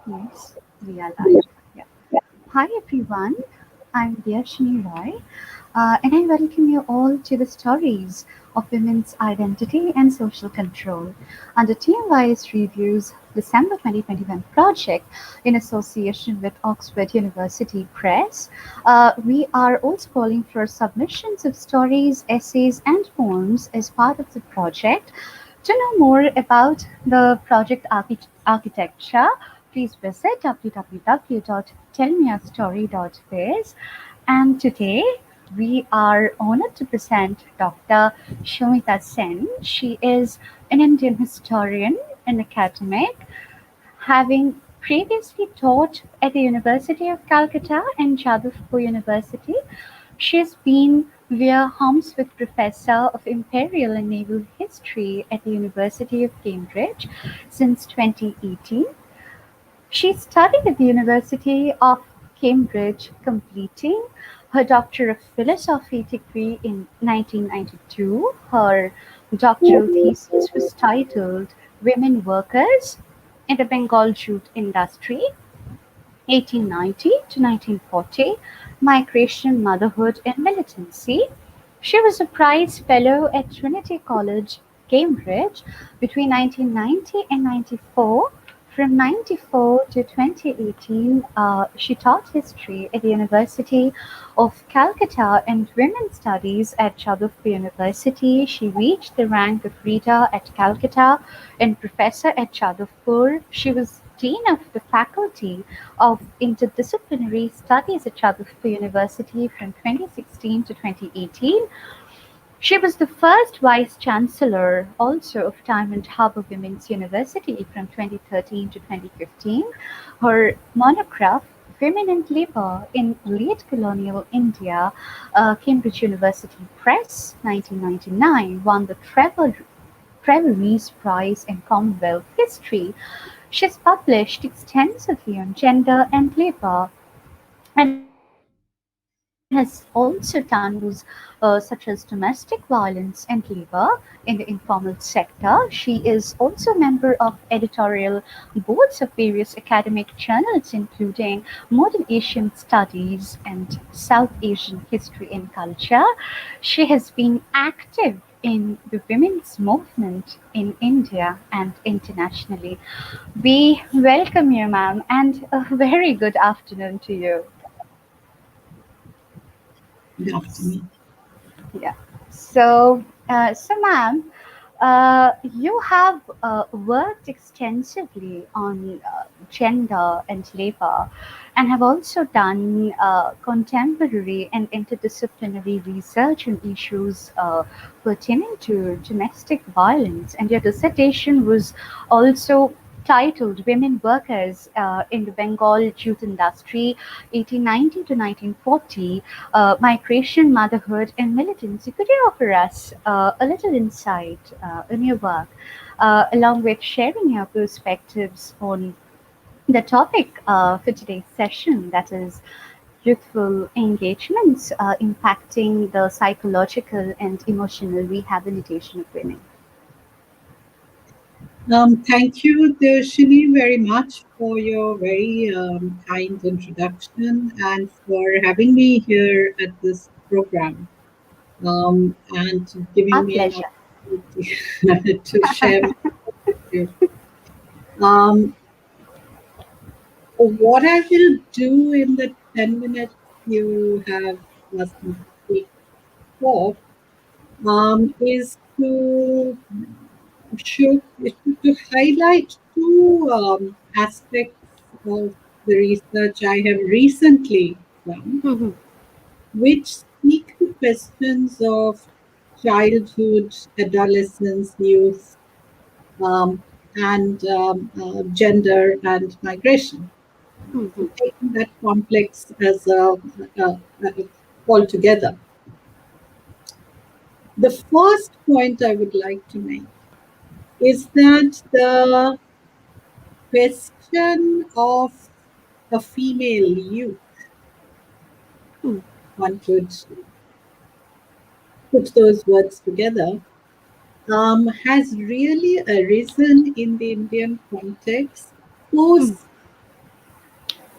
Yes, we are live. Yeah. Hi everyone, I'm Deyasini Roy, and I welcome you all to the stories of women's identity and social control under Team Wise Review's December 2021 project in association with Oxford University Press. We are also calling for submissions of stories, essays, and poems as part of the project. To know more about the project architecture, please visit www.tellmeastory.biz. And today we are honored to present Dr. Samita Sen. She is an Indian historian and academic, having previously taught at the University of Calcutta and Jadavpur University. She has been Weir Holmesworth Professor of Imperial and Naval History at the University of Cambridge since 2018. She studied at the University of Cambridge, completing her Doctor of Philosophy degree in 1992. Her doctoral thesis was titled Women Workers in the Bengal Jute Industry, 1890 to 1940, Migration, Motherhood, and Militancy. She was a Prize Fellow at Trinity College, Cambridge between 1990 and 94. From 94 to 2018, she taught history at the University of Calcutta and women's studies at Jadavpur University. She reached the rank of Reader at Calcutta and Professor at Jadavpur. She was Dean of the Faculty of Interdisciplinary Studies at Jadavpur University from 2016 to 2018. She was the first Vice Chancellor also of Diamond Harbour Women's University from 2013 to 2015. Her monograph, Women and Labour in Late Colonial India, Cambridge University Press, 1999, won the Trevor Rees Prize in Commonwealth History. She has published extensively on gender and labour and has also done such as domestic violence and labour in the informal sector. She is also a member of editorial boards of various academic journals, including Modern Asian Studies and South Asian History and Culture. She has been active in the women's movement in India and internationally. We welcome you, ma'am, and a very good afternoon to you. Good afternoon. Yeah. So, ma'am, you have worked extensively on gender and labor, and have also done contemporary and interdisciplinary research on issues pertaining to domestic violence. And your dissertation was also titled Women Workers in the Bengal Jute Industry, 1890 to 1940, Migration, Motherhood, and Militancy. Could you offer us a little insight in your work, along with sharing your perspectives on the topic for today's session, that is youthful engagements impacting the psychological and emotional rehabilitation of women? Thank you, Deyasini, very much for your very kind introduction and for having me here at this program and Our giving me an pleasure. opportunity to share my perspective. Um, what I will do in the 10 minutes you have asked me to speak for is to highlight two aspects of the research I have recently done, Mhm. which speak to questions of childhood, adolescence, youth, um, and gender and migration. So Mhm. taking that complex as a altogether. The first point I would like to make is that the question of a female youth, Mhm. one could put those words together, has really arisen in the Indian context post Mhm.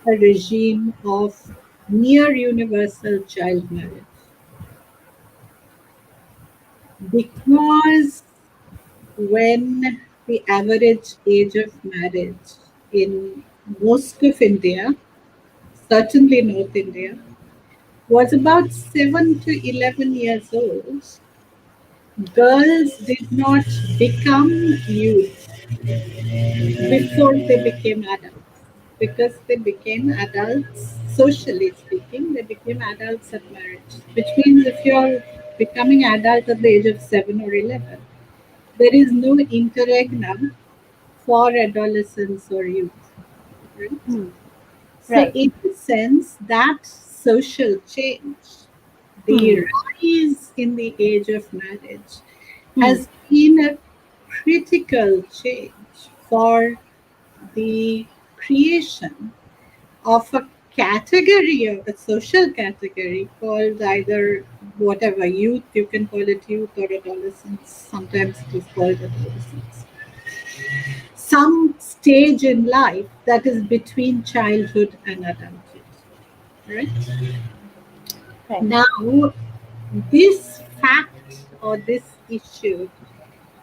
a regime of near universal child marriage because when the average age of marriage in most of India, certainly North India, was about 7 to 11 years old, girls did not become youth before they became adults. Because they became adults, socially speaking, they became adults at marriage. Which means if you're becoming adult at the age of 7 or 11, there is no interregnum for adolescence or youth. Right? Hmm. So, Right. in a sense, that social change, the Hmm. rise in the age of marriage, Hmm. has been a critical change for the creation of a category, of a social category called either whatever youth, you can call it youth or adolescence, sometimes it is called adolescence. Some stage in life that is between childhood and adulthood. Right? Right. Now, this fact or this issue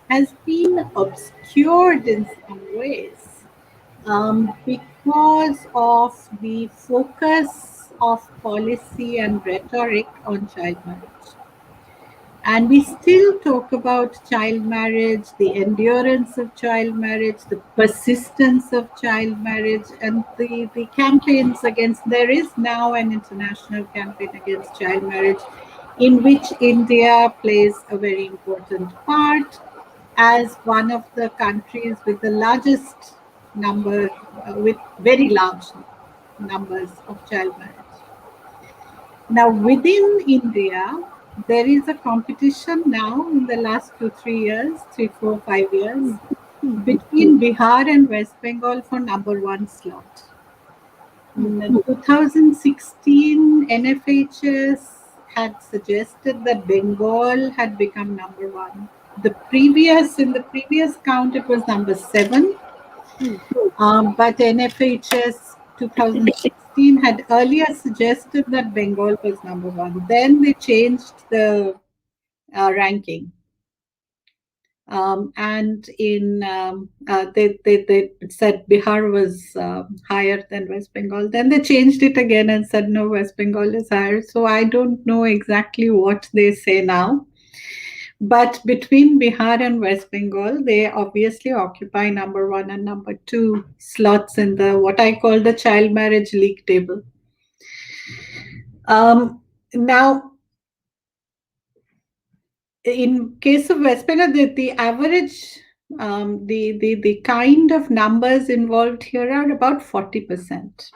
has been obscured in some ways because of the focus of policy and rhetoric on child marriage. And we still talk about child marriage, the endurance of child marriage, the persistence of child marriage, and the campaigns against. There is now an international campaign against child marriage in which India plays a very important part as one of the countries with the largest number, with very large numbers of child marriage. Now, within India, there is a competition now in the last 2, 3 years, 3, 4, 5 years, between Bihar and West Bengal for number one slot. In 2016, NFHS had suggested that Bengal had become number one. In the previous count, it was number seven, Hmm. but NFHS 2016 had earlier suggested that Bengal was number one. Then they changed the ranking. And they said Bihar was higher than West Bengal. Then they changed it again and said no, West Bengal is higher. So I don't know exactly what they say now. But between Bihar and West Bengal, they obviously occupy number one and number two slots in the what I call the child marriage league table. Now, in case of West Bengal, the average, the kind of numbers involved here are about 40%.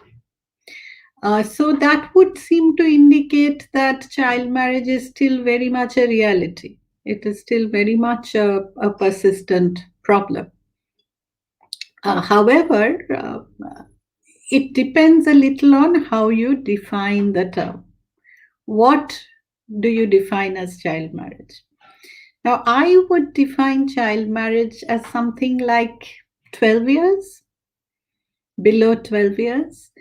So that would seem to indicate that child marriage is still very much a reality. It is still very much a persistent problem. However, it depends a little on how you define the term. What do you define as child marriage? Now, I would define child marriage as something like 12 years, below 12 years.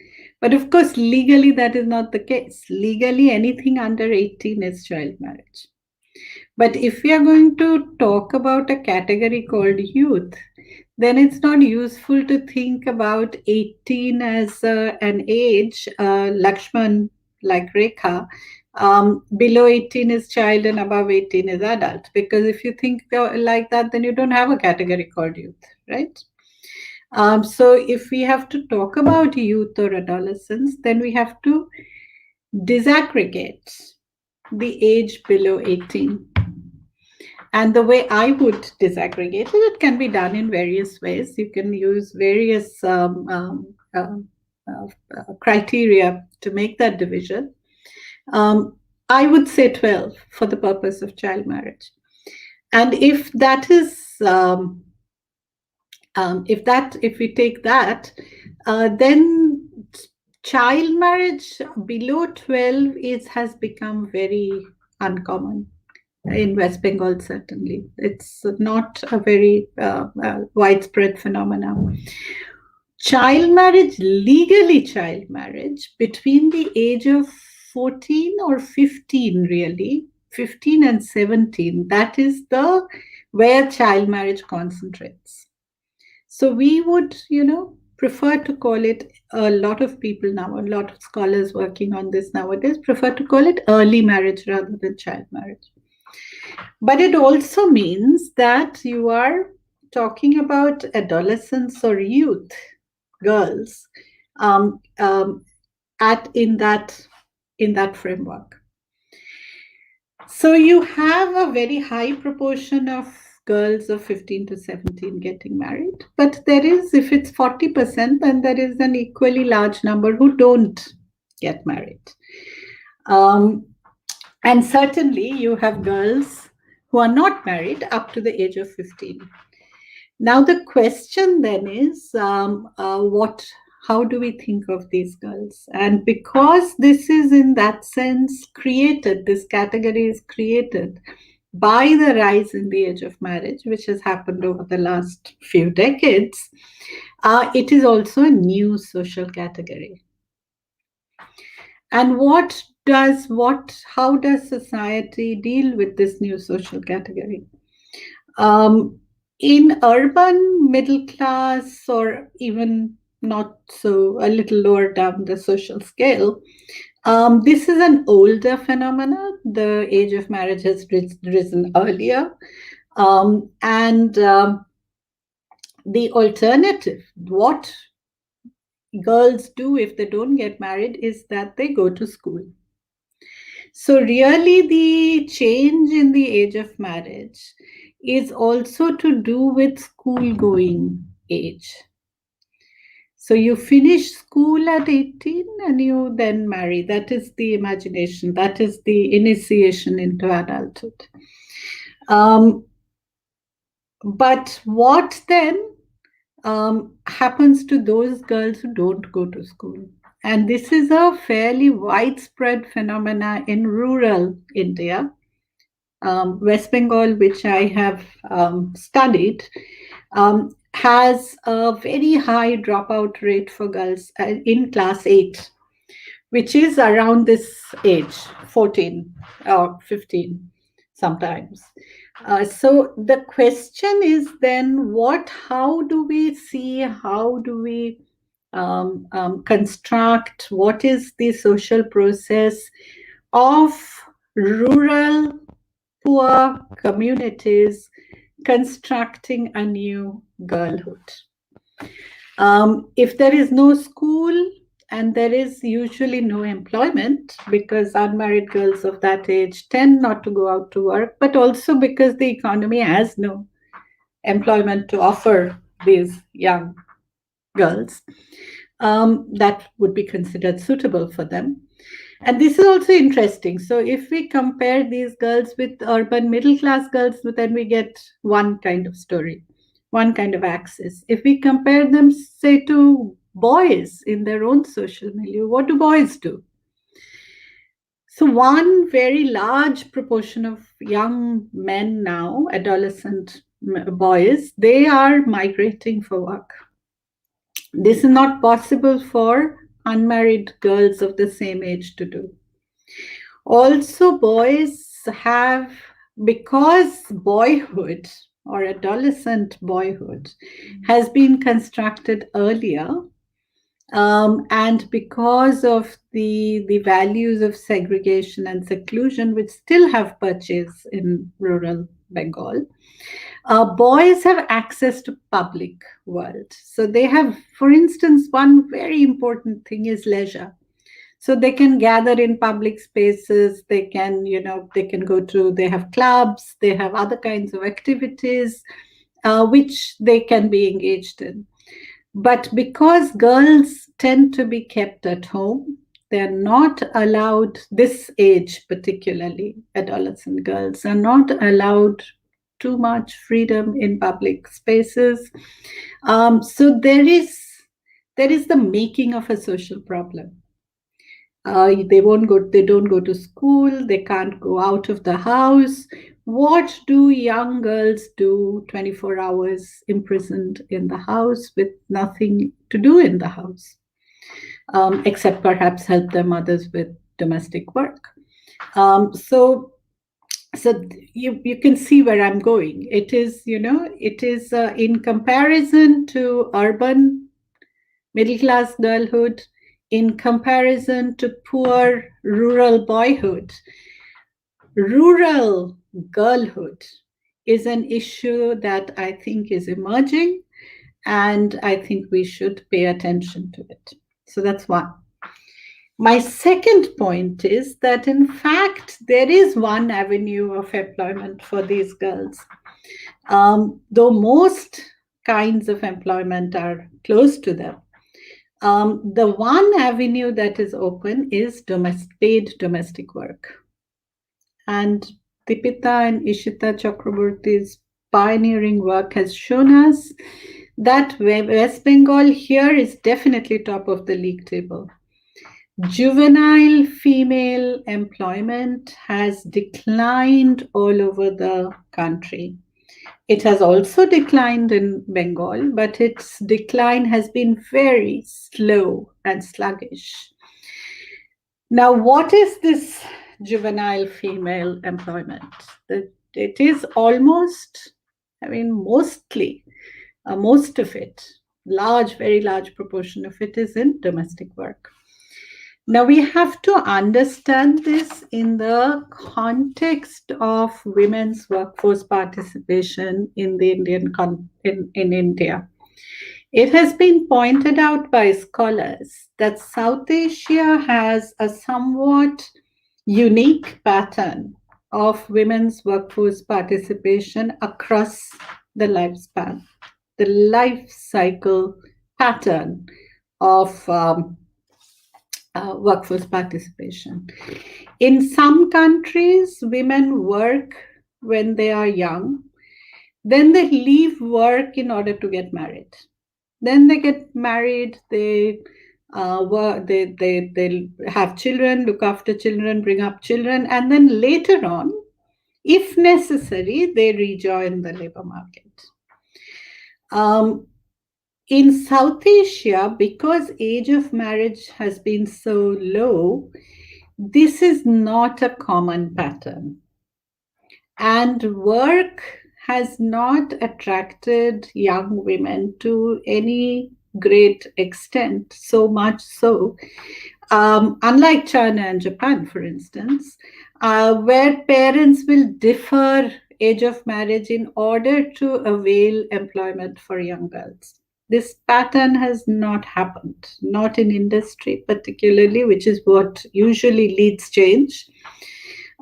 But of course, legally, that is not the case. Legally, anything under 18 is child marriage. But if we are going to talk about a category called youth, then it's not useful to think about 18 as an age, Lakshman, like Rekha. Below 18 is child and above 18 is adult. Because if you think like that, then you don't have a category called youth, right? So if we have to talk about youth or adolescence, then we have to disaggregate the age below 18. And the way I would disaggregate it, it can be done in various ways. You can use various criteria to make that division. Um, I would say 12 for the purpose of child marriage. And if we take that, then child marriage below 12 has become very uncommon in West Bengal. Certainly, it's not a very widespread phenomenon. Child marriage, legally child marriage, between the age of 14 or 15, really, 15 and 17, that is the where child marriage concentrates. So we would, prefer to call it, a lot of people now, a lot of scholars working on this nowadays prefer to call it early marriage rather than child marriage. But it also means that you are talking about adolescents or youth, girls, um, um, at in that framework. So you have a very high proportion of girls of 15 to 17 getting married, but there is, if it's 40%, then there is an equally large number who don't get married. Um, and certainly you have girls who are not married up to the age of 15. Now the question then is, what? How do we think of these girls? And because this is in that sense created, this category is created by the rise in the age of marriage, which has happened over the last few decades, it is also a new social category. And how does society deal with this new social category? Um, in urban middle class, or even not so, a little lower down the social scale, this is an older phenomena. The age of marriage has risen earlier. And the alternative, what girls do if they don't get married, is that they go to school. So, really, the change in the age of marriage is also to do with school going age. So, you finish school at 18 and you then marry. That is the imagination, that is the initiation into adulthood. Um, but what then happens to those girls who don't go to school? And this is a fairly widespread phenomena in rural India. West Bengal, which I have studied, has a very high dropout rate for girls in class 8, which is around this age, 14 or 15 sometimes. So the question is then, how do we see, how do we construct, what is the social process of rural poor communities constructing a new girlhood? If there is no school and there is usually no employment, because unmarried girls of that age tend not to go out to work, but also because the economy has no employment to offer these young girls, that would be considered suitable for them. And this is also interesting. So, if we compare these girls with urban middle class girls, then we get one kind of story, one kind of axis. If we compare them, say, to boys in their own social milieu, what do boys do? So, one very large proportion of young men now, adolescent boys, they are migrating for work. This is not possible for unmarried girls of the same age to do. Also, boys have, because boyhood or adolescent boyhood has been constructed earlier, and because of the values of segregation and seclusion, which still have purchase in rural Bengal, boys have access to public world. So they have, for instance, one very important thing is leisure. So they can gather in public spaces, they can, they can go to, they have clubs, they have other kinds of activities, which they can be engaged in. But because girls tend to be kept at home, they're not allowed, this age particularly, adolescent girls are not allowed too much freedom in public spaces. So there is the making of a social problem. They don't go to school, they can't go out of the house. What do young girls do 24 hours imprisoned in the house with nothing to do in the house, except perhaps help their mothers with domestic work? So you can see where I'm going. It is, it is in comparison to urban middle class girlhood, in comparison to poor rural boyhood. Rural girlhood is an issue that I think is emerging, and I think we should pay attention to it. So that's one. My second point is that, in fact, there is one avenue of employment for these girls. Though most kinds of employment are closed to them, the one avenue that is open is paid domestic work. And Dipita and Ishita Chakraborty's pioneering work has shown us that West Bengal here is definitely top of the league table. Juvenile female employment has declined all over the country. It has also declined in Bengal, but its decline has been very slow and sluggish. Now, what is this juvenile female employment? It is almost, mostly, most of it, very large proportion of it is in domestic work. Now, we have to understand this in the context of women's workforce participation in the in India. It has been pointed out by scholars that South Asia has a somewhat unique pattern of women's workforce participation across the lifespan, the life cycle pattern of workforce participation. In some countries, women work when they are young, then they leave work in order to get married. Then they get married, they have children, look after children, bring up children, and then later on, if necessary, they rejoin the labor market. In South Asia, because age of marriage has been so low, this is not a common pattern. And work has not attracted young women to any great extent, so much so, unlike China and Japan, for instance, where parents will defer age of marriage in order to avail employment for young girls. This pattern has not happened, not in industry particularly, which is what usually leads change.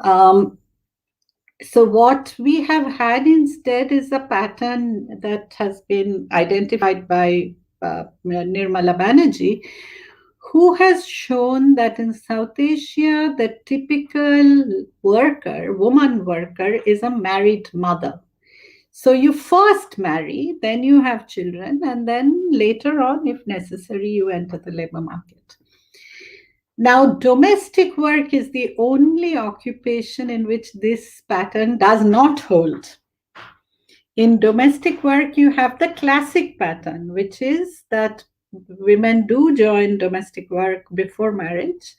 So what we have had instead is a pattern that has been identified by Nirmala Banerjee, who has shown that in South Asia, the typical woman worker, is a married mother. So you first marry, then you have children, and then later on, if necessary, you enter the labor market. Now, domestic work is the only occupation in which this pattern does not hold. In domestic work, you have the classic pattern, which is that women do join domestic work before marriage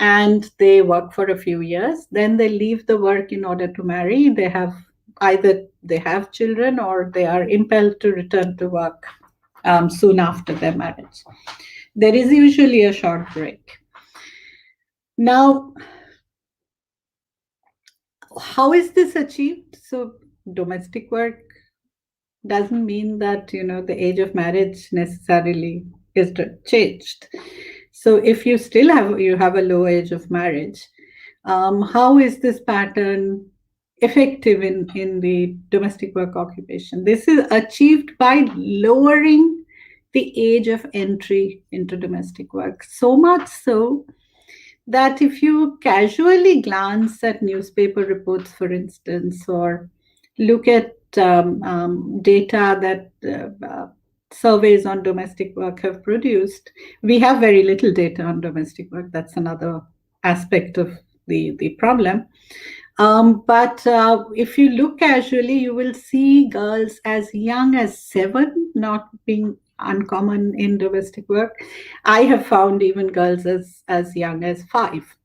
and they work for a few years. Then they leave the work in order to marry. Either they have children or they are impelled to return to work soon after their marriage. There is usually a short break. Now, how is this achieved? So, domestic work doesn't mean that the age of marriage necessarily is changed. So, if you still have a low age of marriage, how is this pattern effective in the domestic work occupation? This is achieved by lowering the age of entry into domestic work, so much so that if you casually glance at newspaper reports, for instance, or look at data that surveys on domestic work have produced, we have very little data on domestic work. That's another aspect of the problem. But if you look casually, you will see girls as young as 7 not being uncommon in domestic work. I have found even girls as young as 5.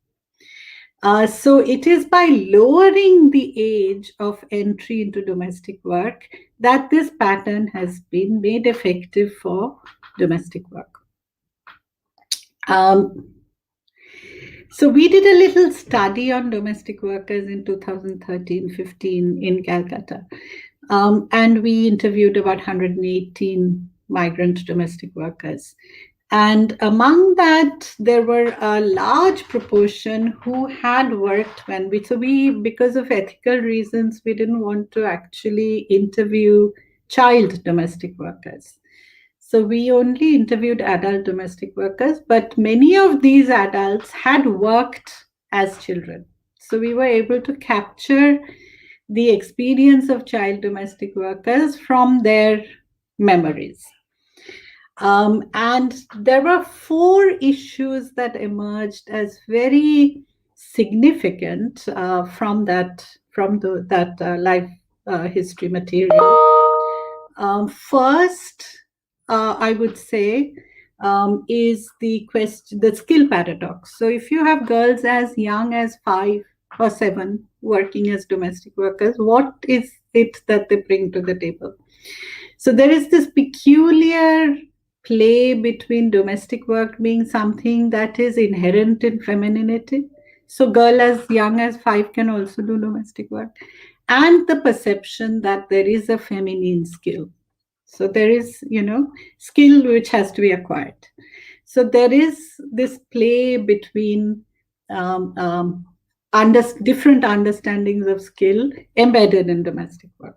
So it is by lowering the age of entry into domestic work that this pattern has been made effective for domestic work. Um, so we did a little study on domestic workers in 2013-15 in Calcutta. And we interviewed about 118 migrant domestic workers. And among that, there were a large proportion who had worked because of ethical reasons, we didn't want to actually interview child domestic workers. So we only interviewed adult domestic workers, but many of these adults had worked as children. So we were able to capture the experience of child domestic workers from their memories. And there were 4 issues that emerged as very significant from that life history material. First, I would say, is the skill paradox. So, if you have girls as young as 5 or 7 working as domestic workers, what is it that they bring to the table? So, there is this peculiar play between domestic work being something that is inherent in femininity. So, girl as young as 5 can also do domestic work, and the perception that there is a feminine skill. So there is, skill which has to be acquired. So there is this play between um, um, different understandings of skill embedded in domestic work.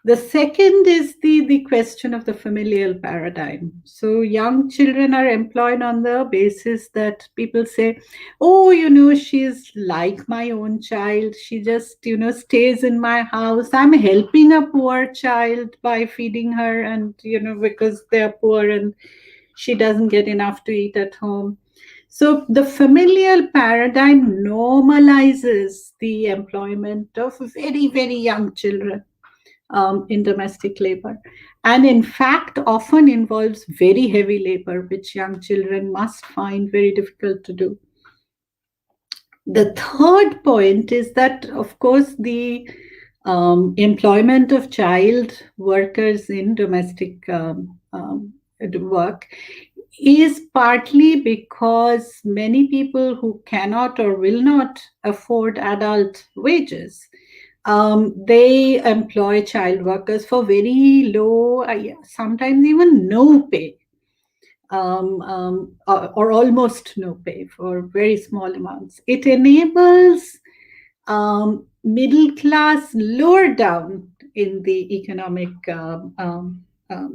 The second is the question of the familial paradigm. So young children are employed on the basis that people say, oh, she's like my own child. She just, stays in my house. I'm helping a poor child by feeding her, and, because they're poor and she doesn't get enough to eat at home. So the familial paradigm normalizes the employment of very, very young children in domestic labor, and in fact often involves very heavy labor which young children must find very difficult to do. The third point is that, of course, the employment of child workers in domestic work is partly because many people who cannot or will not afford adult wages, they employ child workers for very low, sometimes even no pay, or almost no pay for very small amounts. It enables middle class lower down in the economic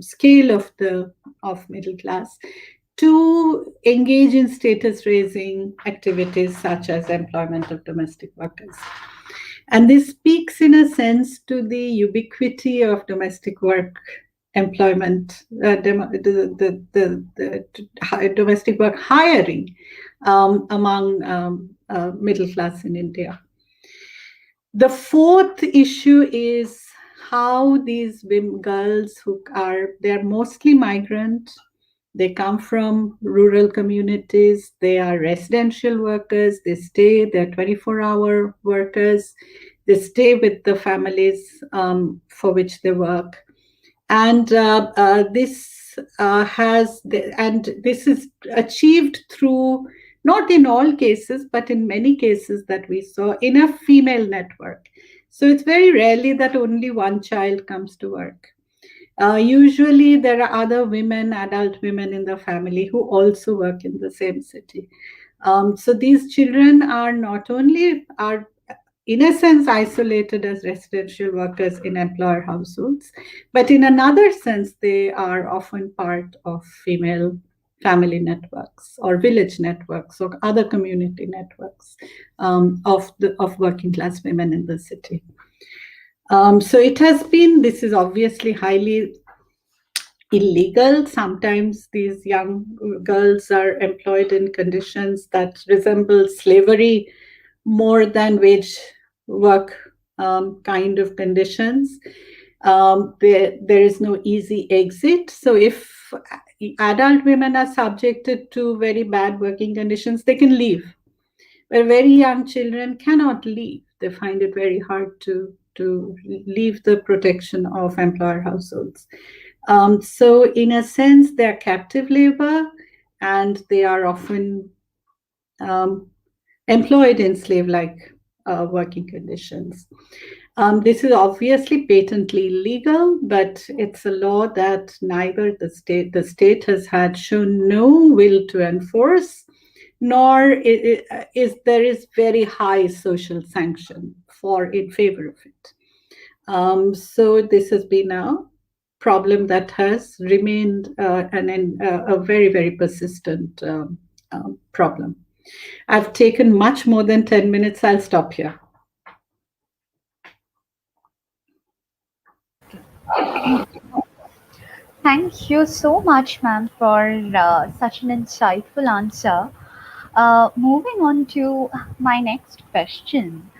scale of middle class to engage in status raising activities such as employment of domestic workers. And this speaks, in a sense, to the ubiquity of domestic work employment, the domestic work hiring among middle class in India. The fourth issue is how these girls they're mostly migrant. They come from rural communities. They are residential workers. They're 24-hour workers. They stay with the families for which they work. And this is achieved through, not in all cases, but in many cases that we saw, in a female network. So it's very rarely that only one child comes to work. Usually there are other women, adult women in the family who also work in the same city. So these children are not only in a sense isolated as residential workers in employer households, but in another sense they are often part of female family networks or village networks or other community networks of working class women in the city. So this is obviously highly illegal. Sometimes these young girls are employed in conditions that resemble slavery more than work kind of conditions. There is no easy exit. So if adult women are subjected to very bad working conditions, they can leave. But very young children cannot leave. They find it very hard to leave the protection of employer households. So, in a sense, they're captive labor, and they are often um, employed in slave like working conditions. This is obviously patently illegal, but it's a law that neither the state has had shown no will to enforce, nor is there is very high social sanction for in favor of it. So this has been a problem that has remained a very, very persistent problem. I've taken much more than 10 minutes. I'll stop here. Thank you so much, ma'am, for such an insightful answer. Moving on to my next question,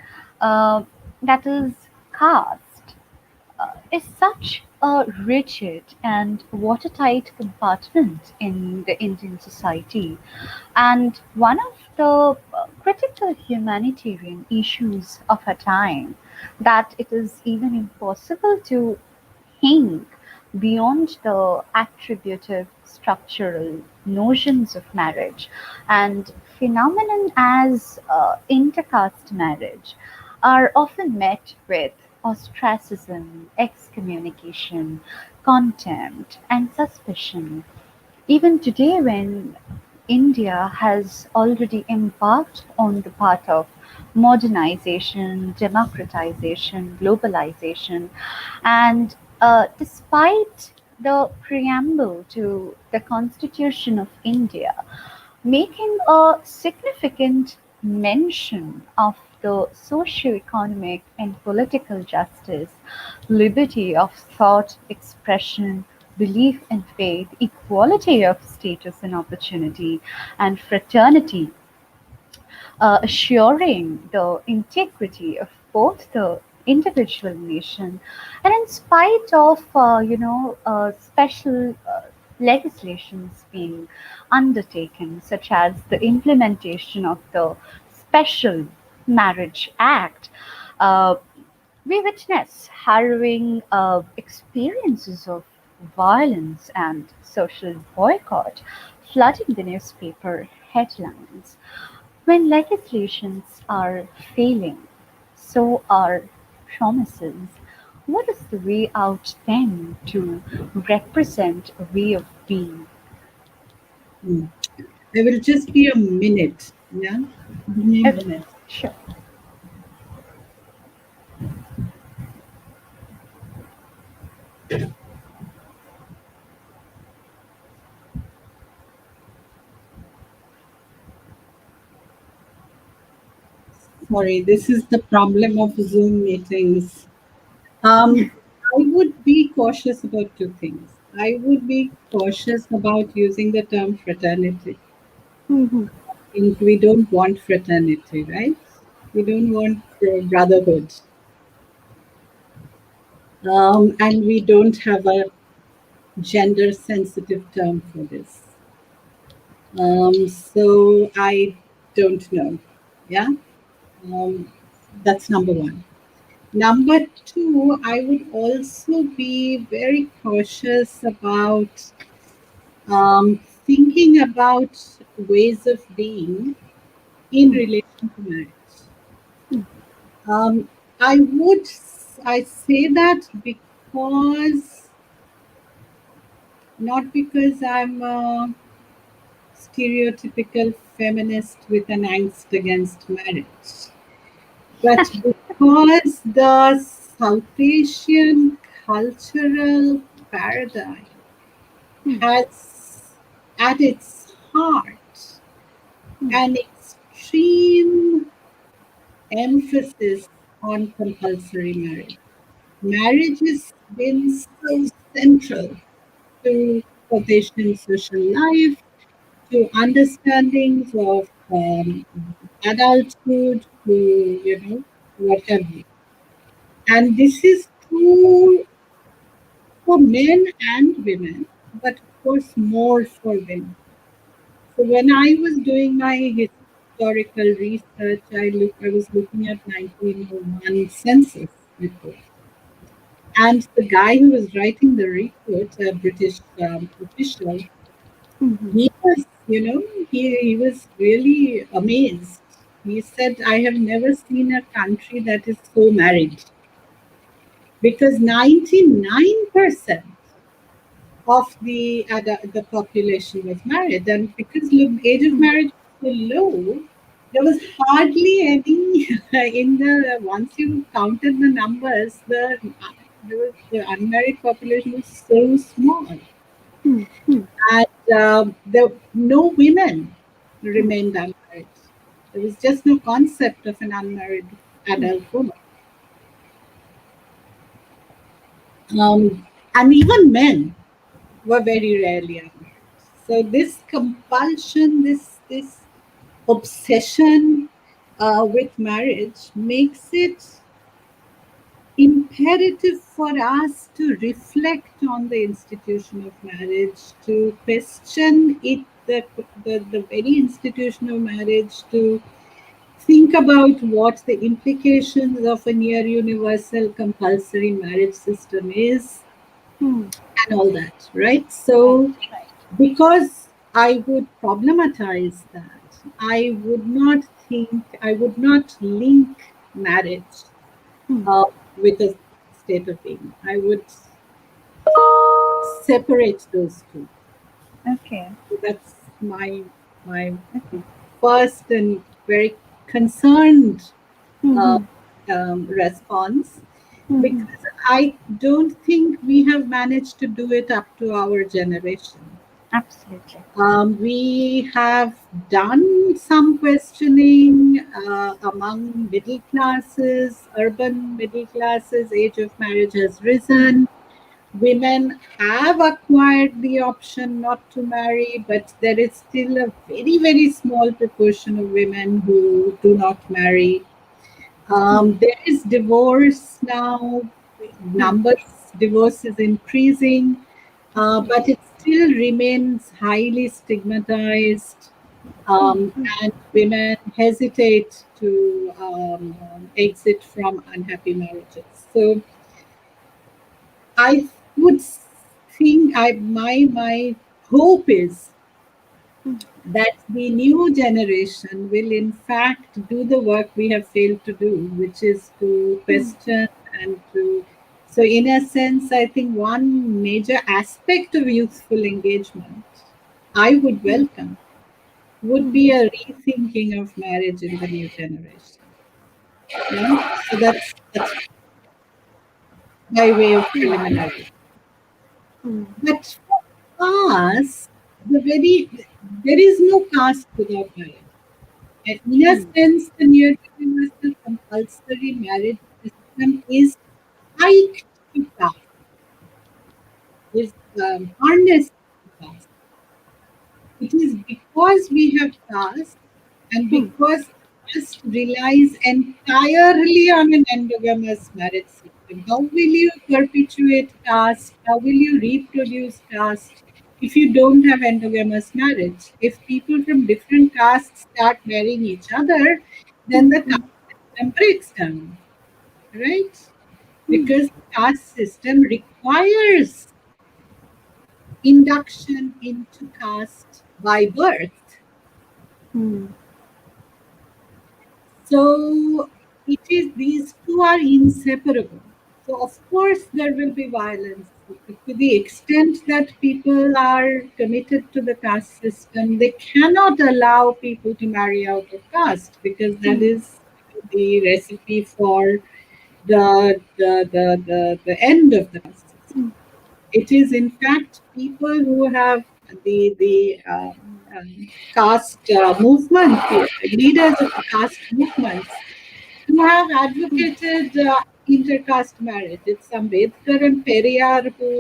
uh, that is caste. Is such a rigid and watertight compartment in the Indian society, and one of the critical humanitarian issues of our time, that it is even impossible to think beyond the attributive structural notions of marriage and phenomenon as intercaste marriage are often met with ostracism, excommunication, contempt, and suspicion. Even today, when India has already embarked on the path of modernization, democratization, globalization, and despite the preamble to the Constitution of India making a significant mention of the socio-economic and political justice, liberty of thought expression, belief in faith, equality of status and opportunity, and fraternity, assuring the integrity of both the individual nation and in spite of special legislations being undertaken such as the implementation of the special marriage act, uh, we witness harrowing experiences of violence and social boycott flooding the newspaper headlines. When legislations are failing, so are promises. What is the way out then to represent a way of being? Hmm. There will just be a minute. Yeah. Give me a Okay, minute. sure. Sorry, this is the problem of Zoom meetings. Um, I would be cautious about two things. I would be cautious about using the term fraternity. Mhm. We don't want fraternity, right? We don't want brotherhood. And we don't have a gender sensitive term for this. So I don't know. Yeah. Um, that's number one. Number two, I would also be very cautious about thinking about ways of being in relation to marriage. Um, I say that because, not because I'm a stereotypical feminist with an angst against marriage, but because the South Asian cultural paradigm has at its heart an extreme emphasis on compulsory marriage. Marriage has been so central to South Asian social life, to understandings of adulthood, to what have you. And this is true for men and women, but of course more for women. So when I was doing my historical research, I was looking at 1901 census report, and the guy who was writing the report, a British official, Mm-hmm. he was, he was really amazed. He said, "I have never seen a country that is so married because 99% of the population was married, and because the age of marriage was so low, there was hardly any in the once you counted the numbers, the unmarried population was so small, Mm-hmm. and no women remained unmarried. There was just no concept of an unmarried adult woman, and even men were very rarely unmarried. So this compulsion, this obsession with marriage makes it imperative for us to reflect on the institution of marriage, to question it, the very institution of marriage, to think about what the implications of a near universal compulsory marriage system is, Mm. and all that, right? Right, So right. because I would problematize that, I would not link marriage Mm. with a state of being. I would separate those two. Okay. So that's my Okay. first and very concerned uh, Mm-hmm. response, Mm-hmm. because I don't think we have managed to do it up to our generation. Absolutely. We have done some questioning among middle classes, urban middle classes. Age of marriage has risen. Women have acquired the option not to marry, but there is still a very, very small proportion of women who do not marry. Mm. There is divorce now. Mm. Divorce is increasing, but Absolutely. it still remains highly stigmatized, Mm. um, Mm. and women hesitate to exit from unhappy marriages. So I would think my hope is Mm. that the new generation will in fact do the work we have failed to do, which is to Mm. question and to. So, in a sense, I think one major aspect of youthful engagement I would Mm. welcome would Mm. be a rethinking of marriage in the new generation. Yeah, so that's by way of preliminary. Mm. But for us, there is no caste without marriage. And in a Mm. sense, the near universal compulsory marriage system is tied to caste, is harnessed to caste. It is because we have caste and Mm. because caste relies entirely on an endogamous marriage system. How will you perpetuate caste? How will you reproduce caste if you don't have endogamous marriage? If people from different castes start marrying each other, then Mm. the Mm. caste system breaks down, right? Mm. Because the caste system requires induction into caste by birth. Mm. So it is these two are inseparable. So of course there will be violence to the extent that people are committed to the caste system. They cannot allow people to marry out of caste because that Mm. is the recipe for the end of the caste system. Mm. It is in fact people who have the caste movement, leaders of the caste movements, who have Mm. advocated intercaste marriage. It's Ambedkar and Periyar who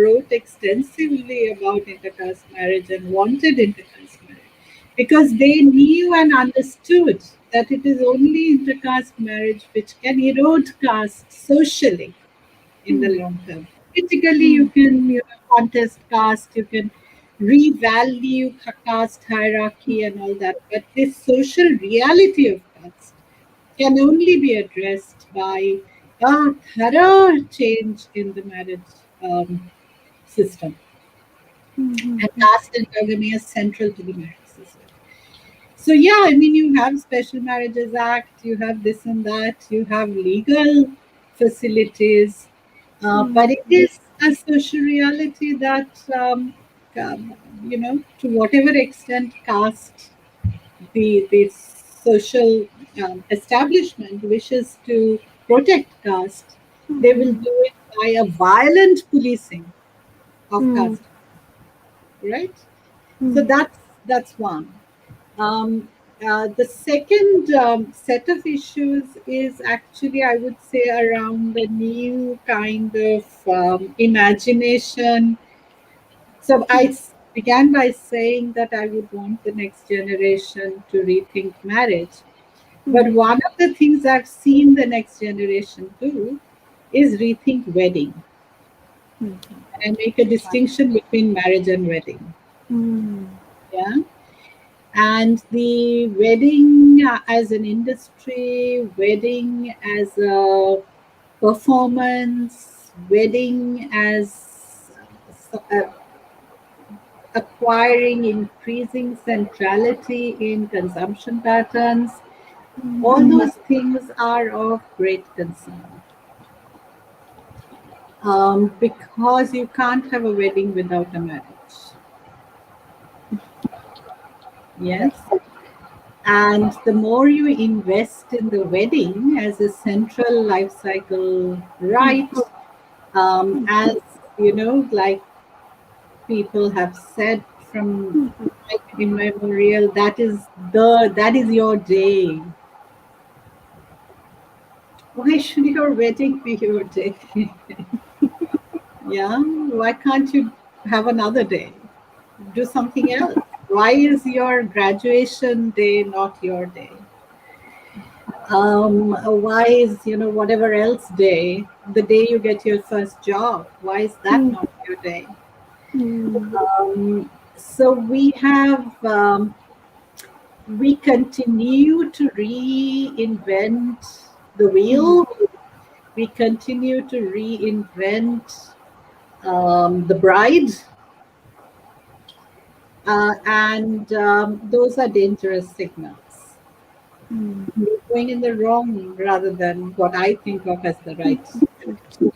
wrote extensively about intercaste marriage and wanted intercaste marriage. because they knew and understood that it is only intercaste marriage which can erode caste socially in the Hmm. long term. Politically, Hmm. you can contest caste, you can revalue caste hierarchy and all that, but this social reality of caste can only be addressed by a thorough change in the marriage system. Hmm. And Hmm. caste endogamy is central to the marriage system. So yeah, I mean, you have Special Marriages Act, you have this and that, you have legal facilities, but it is a social reality that, to whatever extent caste, the social establishment wishes to protect caste, they will Hmm. do it by a violent policing of Hmm. caste, right? So Hmm. that's one. The second set of issues is actually, I would say, around the new kind of imagination. So began by saying that I would want the next generation to rethink marriage. But Hmm. one of the things I've seen the next generation do is rethink wedding. Hmm. And I make a distinction between marriage and wedding. Hmm. Yeah. And the wedding as an industry, wedding as a performance, wedding as acquiring increasing centrality in consumption patterns, all those things are of great concern, because you can't have a wedding without a marriage. Yes. And the more you invest in the wedding as a central life cycle right, as like people have said from time immemorial, that is your day. Why should your wedding be your day? Yeah, why can't you have another day? Do something else. Why is your graduation day not your day? Why is whatever else day, the day you get your first job, why is that Hmm. not your day? Hmm. So we continue to reinvent the Hmm. wheel. We continue to reinvent the bride, and those are dangerous signals. Hmm. We're going in the wrong rather than what I think of as the right direction.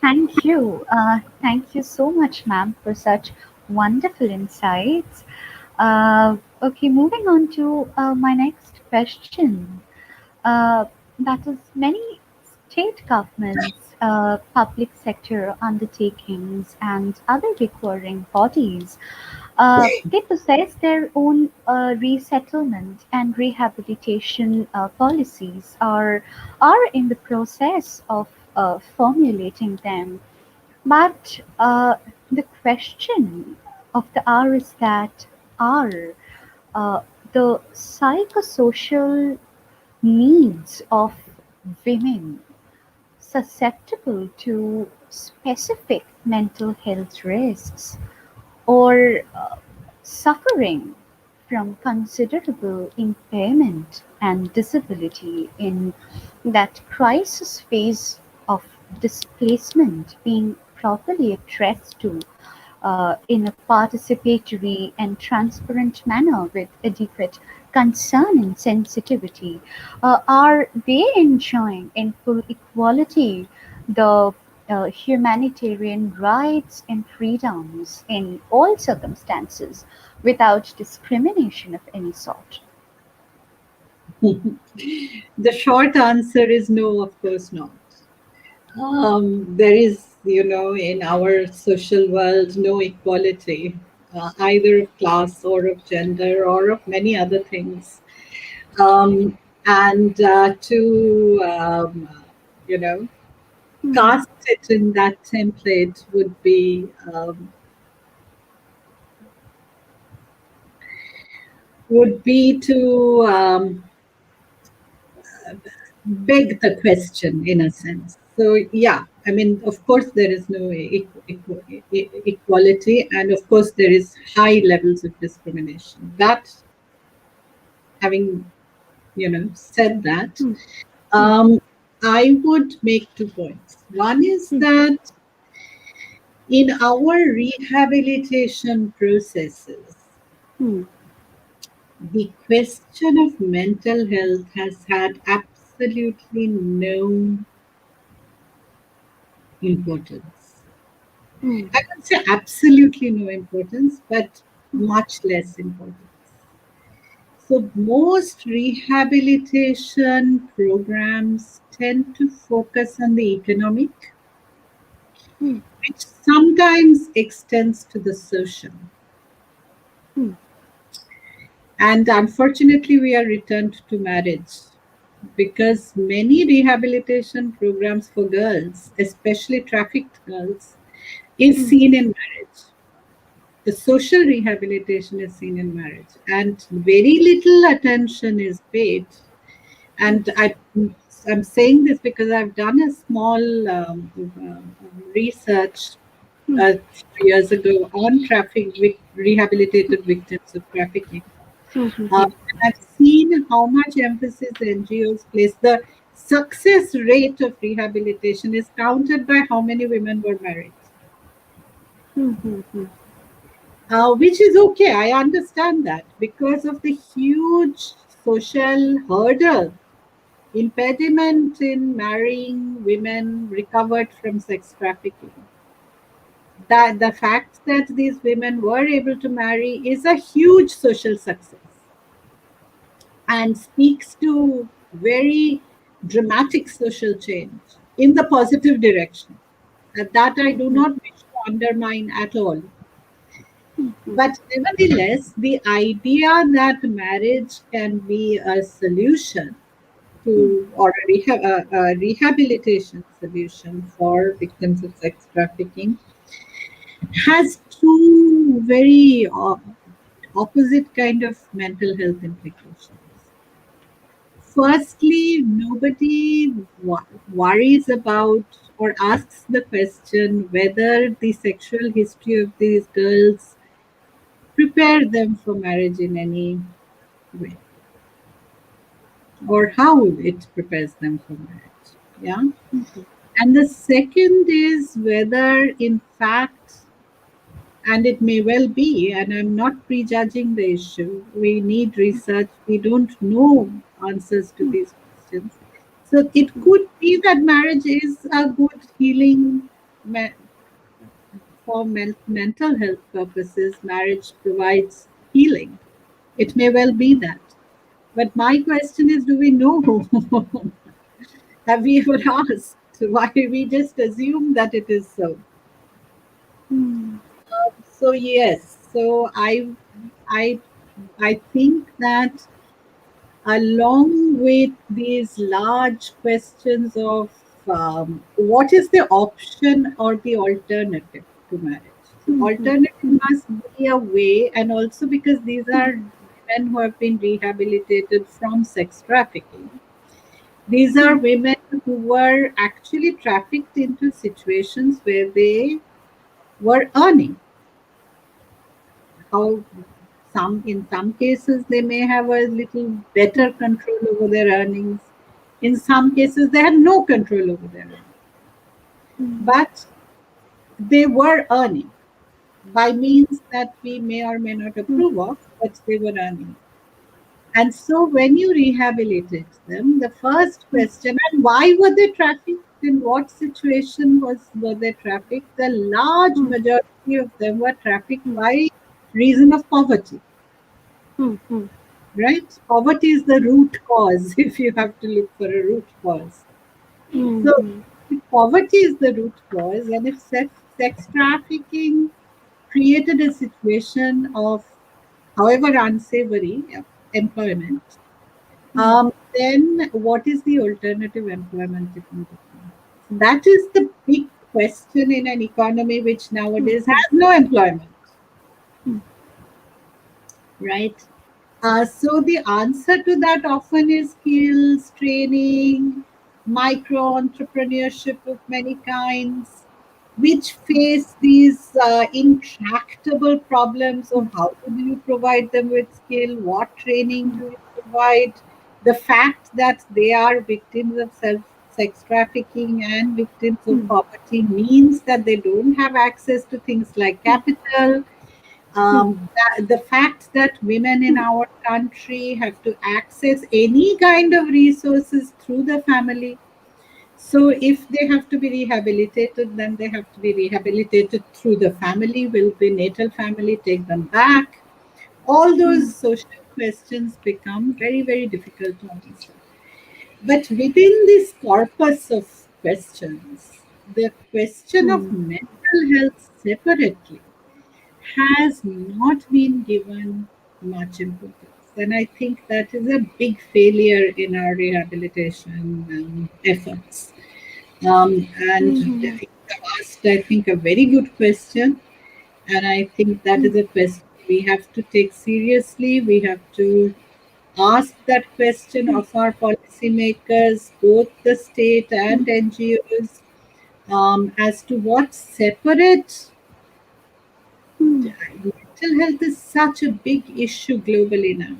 Thank you. Thank you so much, ma'am, for such wonderful insights. Okay, moving on to my next question. Uh, that is, many state governments, public sector undertakings, and other recurring bodies, they possess their own resettlement and rehabilitation policies, or are in the process of formulating them. But the question of the hour is that, are uh, the psychosocial needs of women susceptible to specific mental health risks, or suffering from considerable impairment and disability in that crisis phase of displacement, being properly addressed to in a participatory and transparent manner with adequate concern and sensitivity? Are they enjoying in full equality the humanitarian rights and freedoms in all circumstances without discrimination of any sort? The short answer is no, of course not. There is, in our social world, no equality, either of class or of gender or of many other things. And to, you know, Hmm. cast it in that template would be would be to beg the question in a sense. So, yeah, I mean, of course, there is no equality, and of course, there is high levels of discrimination. That, having said that, Hmm. Hmm. um, I would make 2 points. One is Hmm. that in our rehabilitation processes, Hmm. the question of mental health has had absolutely no importance. Hmm. I would say absolutely no importance, but much less importance. So, most rehabilitation programs tend to focus on the economic, Hmm. which sometimes extends to the social. Hmm. And unfortunately, we are returned to marriage because many rehabilitation programs for girls, especially trafficked girls, is Hmm. seen in marriage. The social rehabilitation is seen in marriage, and very little attention is paid. And I'm saying this because I've done a small research Hmm. 2 years ago on rehabilitated victims of trafficking. Hmm. Hmm. Uh, Hmm. I've seen how much emphasis NGOs place. The success rate of rehabilitation is counted by how many women were married, Hmm. Hmm. Hmm. which is okay. I understand that because of the huge social hurdle, impediment in marrying women recovered from sex trafficking. That the fact that these women were able to marry is a huge social success and speaks to very dramatic social change in the positive direction. That I do not wish to undermine at all. But nevertheless, the idea that marriage can be a solution to, or a rehabilitation solution for victims of sex trafficking has two very opposite kind of mental health implications. Firstly, nobody worries about or asks the question whether the sexual history of these girls prepare them for marriage in any way, or how it prepares them for marriage. Yeah. And the second is whether, in fact, and it may well be, and I'm not prejudging the issue, we need research, we don't know answers to these questions. So it could be that marriage is a good healing for mental health purposes. Marriage provides healing. It may well be that. But my question is, do we know? Have we ever asked? Why we just assume that it is so? Hmm. So yes, so I I think that along with these large questions of what is the option or the alternative to marriage. So Hmm. Hmm. alternative must be a way, and also because these are women who have been rehabilitated from sex trafficking. These are women who were actually trafficked into situations where they were earning. How in some cases they may have a little better control over their earnings. In some cases they had no control over their earnings. But they were earning by means that we may or may not approve of, but they were earning. And so when you rehabilitate them, the first question, and why were they trafficked? In what situation were they trafficked? The large majority of them were trafficked by reason of poverty. Hmm. Hmm. Right? Poverty is the root cause if you have to look for a root cause. Hmm. So, Hmm. if poverty is the root cause, and if sex trafficking created a situation of, however unsavory, employment, then what is the alternative employment if not employment? That is the big question in an economy which nowadays has no employment, right? So the answer to that often is skills, training, micro entrepreneurship of many kinds, which face these intractable problems of how do you provide them with skill, what training do you provide, the fact that they are victims of sex trafficking and victims of poverty means that they don't have access to things like capital. The fact that women in our country have to access any kind of resources through the family. So, if they have to be rehabilitated, then they have to be rehabilitated through the family. Will the natal family take them back? All those social questions become very, very difficult to answer. But within this corpus of questions, the question of mental health separately has not been given much importance. And I think that is a big failure in our rehabilitation efforts. And you have asked, I think, a very good question. And I think that is a question we have to take seriously. We have to ask that question of our policymakers, both the state and NGOs, as to what separates. Mental health is such a big issue globally now.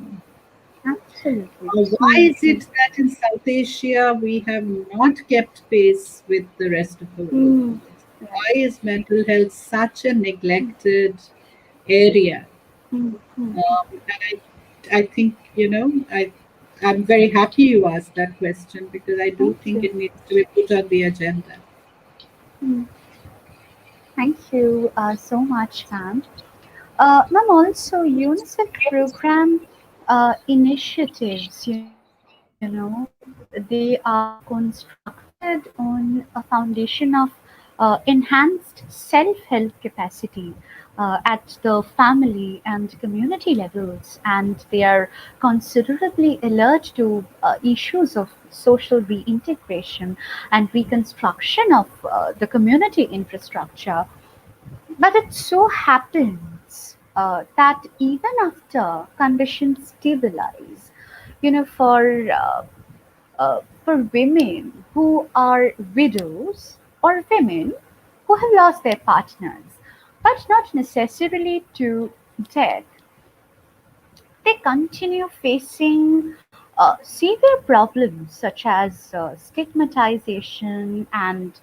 Absolutely. Why is it that in South Asia we have not kept pace with the rest of the world on this? Right. Why is mental health such a neglected area? And I think, I'm very happy you asked that question because I do Thank think you. it needs to be put on the agenda. Thank you so much, ma'am. Ma'am, also UNICEF program initiatives, they are constructed on a foundation of enhanced self-help capacity at the family and community levels, and they are considerably alert to issues of social reintegration and reconstruction of the community infrastructure. But it so happens that even after conditions stabilize, for women who are widows or women who have lost their partners, but not necessarily to death, they continue facing severe problems such as stigmatization and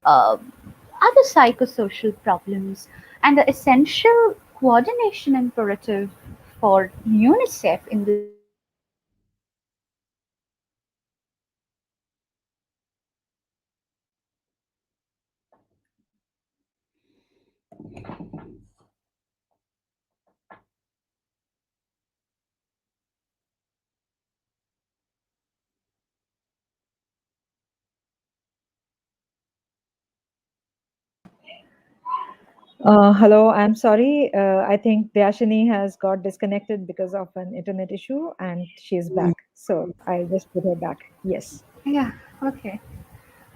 other psychosocial problems, and the essential coordination imperative for UNICEF in this regard is Hello, I'm sorry. I think Deyasini has got disconnected because of an internet issue and she's back. So I just put her back. Yes. yeah, okay.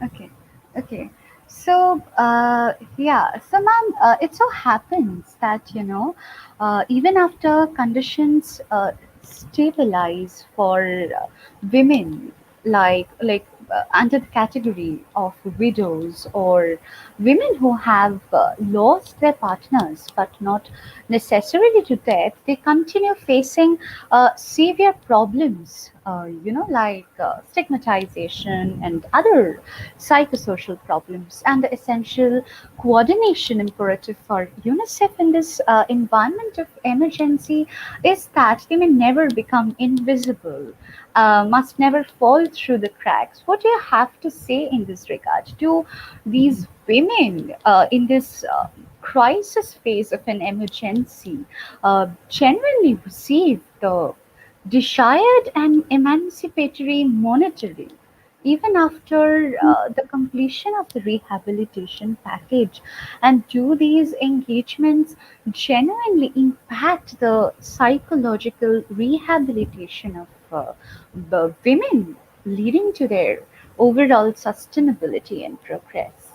Okay, okay. So, so ma'am, it so happens that, even after conditions stabilize for women, under the category of widows or women who have lost their partners but not necessarily to death, they continue facing severe problems, stigmatization and other psychosocial problems. And the essential coordination imperative for UNICEF in this environment of emergency is that they may never become invisible, must never fall through the cracks. What do you have to say in this regard? Do these women in this crisis phase of an emergency genuinely receive the desired and emancipatory monitoring even after the completion of the rehabilitation package? And do these engagements genuinely impact the psychological rehabilitation of the women, leading to their overall sustainability and progress?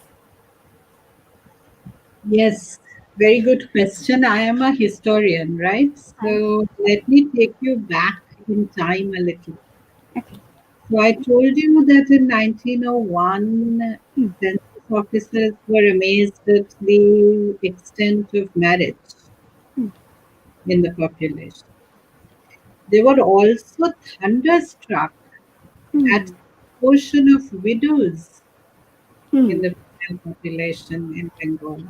Yes. Very good question. I am a historian, right? Huh? So let me take you back in time a little. Okay. So I told you that in 1901, Hmm. census officers were amazed at the extent of marriage Hmm. in the population. They were also thunderstruck at Hmm. the proportion of widows in Hmm. the female population in Bengal.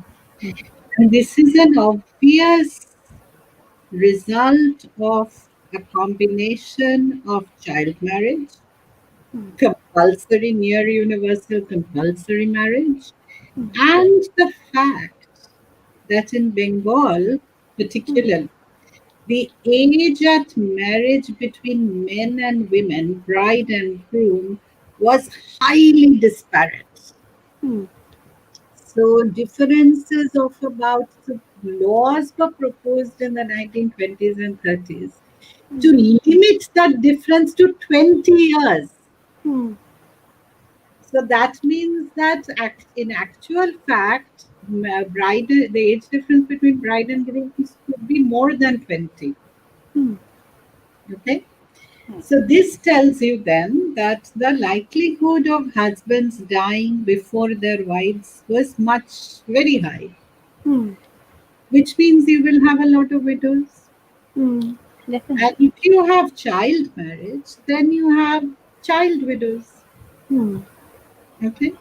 And this is an obvious result of a combination of child marriage, Hmm. compulsory, near universal compulsory marriage, Hmm. and the fact that in Bengal, Hmm. particularly, the age at marriage between men and women, bride and groom, was highly disparate. Hmm. So differences of about so laws were proposed in the 1920s and 30s to limit that difference to 20 years. Hmm. So that means that in actual fact, the age difference between bride and groom could be more than 20. Hmm. Okay. So this tells you then that the likelihood of husbands dying before their wives was much very high, Hmm. which means you will have a lot of widows. Hmm. And Definitely. if you have child marriage, then you have child widows. Hmm. Okay.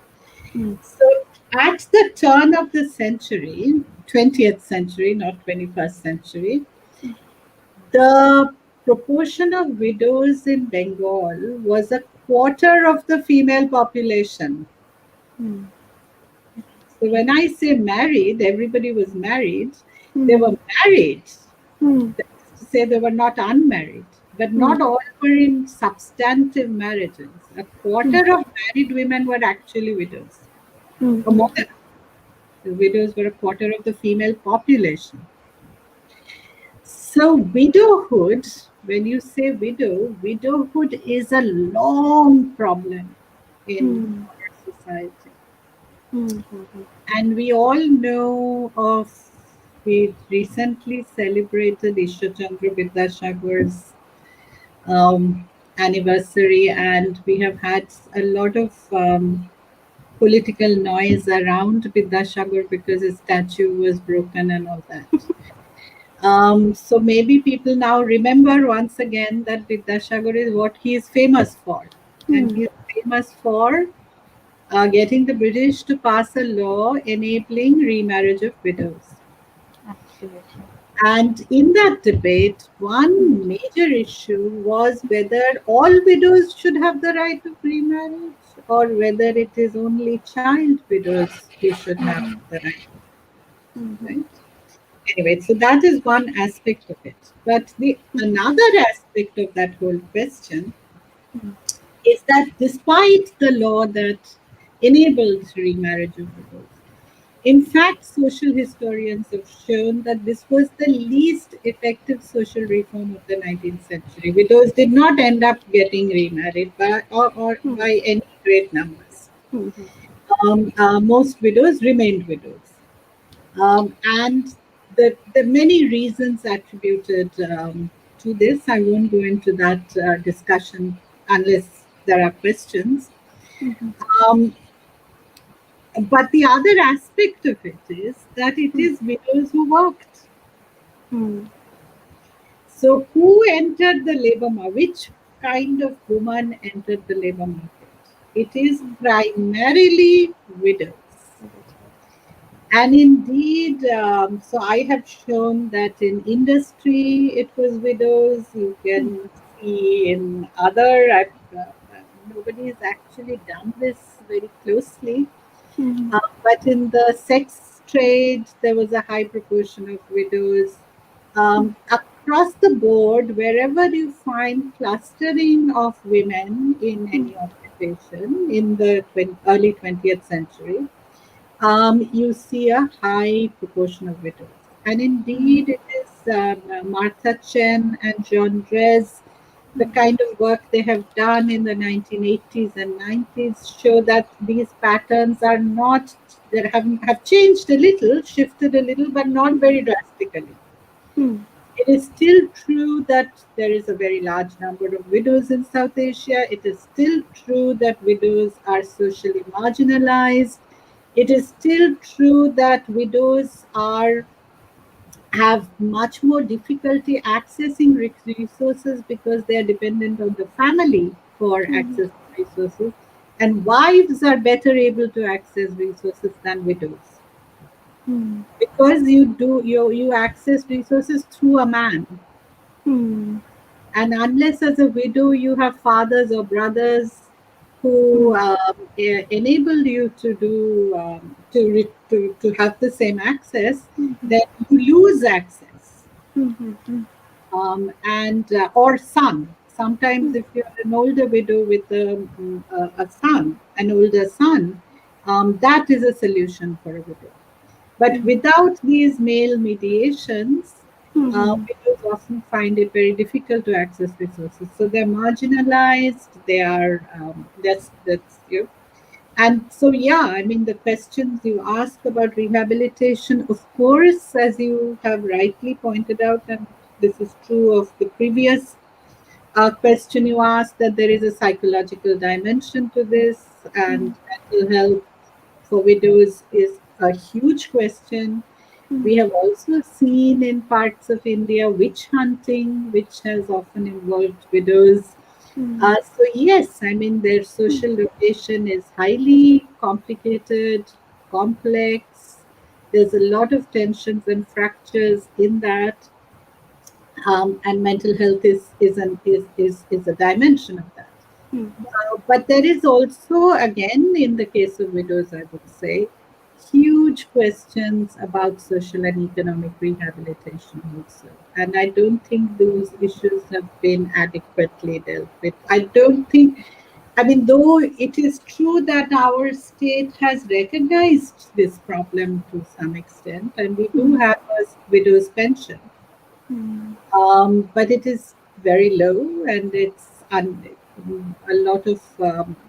Hmm. So at the turn of the century, 20th century, not 21st century, the proportion of widows in Bengal was a quarter of the female population. Hmm. So when I say married, everybody was married. They Hmm. were married. Hmm. That is to say, they were not unmarried, but Hmm. not all were in substantive marriages. A quarter of married women were actually widows, Hmm. or more than the widows were a quarter of the female population. So, widowhood, when you say widow, widowhood is a long problem in Hmm. our society. Hmm. Hmm. And we all know of, we recently celebrated Ishwar Chandra Vidyasagar's anniversary, and we have had a lot of political noise around Vidyasagar because his statue was broken and all that. So maybe people now remember once again that Vidyasagar is what he is famous for. And Hmm. he is famous for getting the British to pass a law enabling remarriage of widows. Absolutely. And in that debate, Hmm. one major issue was whether all widows should have the right of remarriage or whether it is only child widows who should have the right, Hmm. right? Anyway, so that is one aspect of it. But the another aspect of that whole question is that despite the law that enables remarriage of widows, in fact, social historians have shown that this was the least effective social reform of the 19th century. Widows did not end up getting remarried or Hmm. by any great numbers. Hmm. Most widows remained widows. And the many reasons attributed to this, I won't go into that discussion unless there are questions. Hmm. Um, but the other aspect of it is that it is widows who worked. Hmm. So, who entered the labor market? Which kind of woman entered the labor market? It is primarily widows. And indeed, so I have shown that in industry it was widows. You can see in other, nobody has actually done this very closely. Hmm. But in the sex trade, there was a high proportion of widows. Across the board, wherever you find clustering of women in any occupation in the early 20th century, you see a high proportion of widows. And indeed, it is Martha Chen and John Drez The kind of work they have done in the 1980s and 90s show that these patterns are not, that have changed a little, shifted a little, but not very drastically. Hmm. It is still true that there is a very large number of widows in South Asia. It is still true that widows are socially marginalized. It is still true that widows are have much more difficulty accessing resources because they are dependent on the family for Hmm. access to resources, and wives are better able to access resources than widows Hmm. because you access resources through a man. Hmm. And unless as a widow you have fathers or brothers who enable you to do to have the same access, then you lose access. Hmm. Hmm. And or son. Sometimes, if you're an older widow with a son, an older son, that is a solution for a widow. But without these male mediations, Hmm. widows often find it very difficult to access resources. So they're marginalized. They are that's you know, and so, yeah, I mean, the questions you ask about rehabilitation, of course, as you have rightly pointed out, and this is true of the previous question you asked, that there is a psychological dimension to this, and mental health for widows is a huge question. We have also seen in parts of India witch hunting, which has often involved widows. So yes, I mean their social location is highly complicated, complex. There's a lot of tensions and fractures in that, and mental health is a dimension of that. But there is also, again, in the case of widows, I would say, huge questions about social and economic rehabilitation also. And I don't think those issues have been adequately dealt with. I don't think, I mean, though it is true that our state has recognized this problem to some extent, and we do have a widow's pension, but it is very low, and a lot of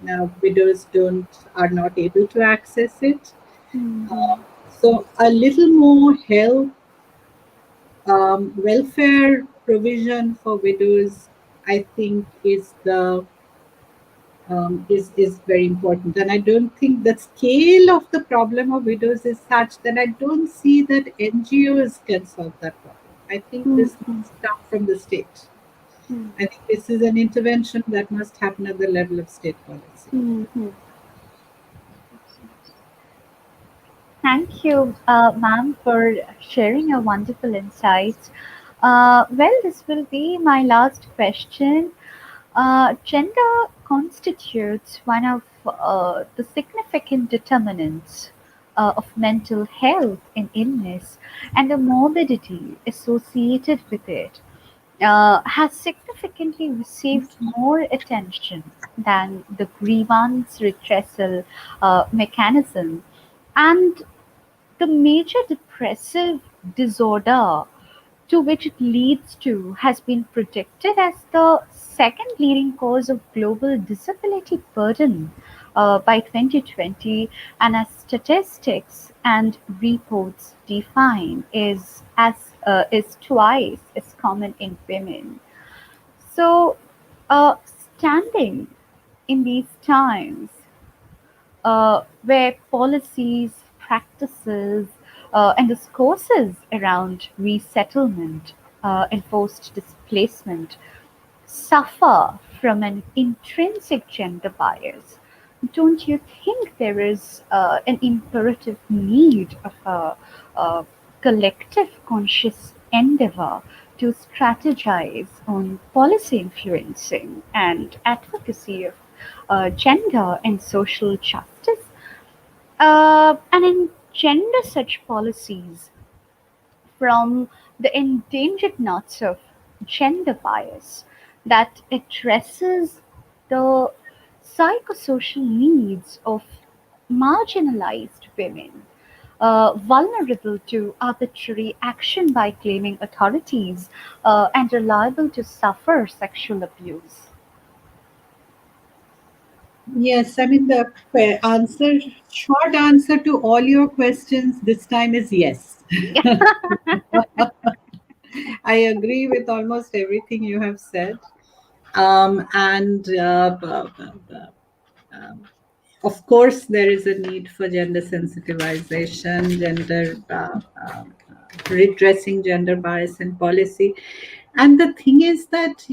now widows don't are not able to access it. So a little more help, welfare provision for widows, I think, is very important. And I don't think the scale of the problem of widows is such that I don't see that NGOs can solve that problem. I think this must come from the state. I think this is an intervention that must happen at the level of state policy. Thank you, ma'am, for sharing your wonderful insights. Well, this will be my last question. Gender constitutes one of the significant determinants of mental health and illness, and the morbidity associated with it has significantly received more attention than the grievance redressal mechanism. And the major depressive disorder to which it leads to has been predicted as the second leading cause of global disability burden by 2020, and as statistics and reports define is twice as common in women. So, standing in these times where policies, practices, and discourses around resettlement, enforced displacement suffer from an intrinsic gender bias, don't you think there is an imperative need of a collective conscious endeavor to strategize on policy influencing and advocacy of gender and social justice, and engender such policies from the endangered knots of gender bias that addresses the psychosocial needs of marginalized women, vulnerable to arbitrary action by claiming authorities, and are liable to suffer sexual abuse. Yes, I mean, the short answer to all your questions this time is yes. I agree with almost everything you have said. And Of course, there is a need for gender sensitization, redressing gender bias in policy. And the thing is that,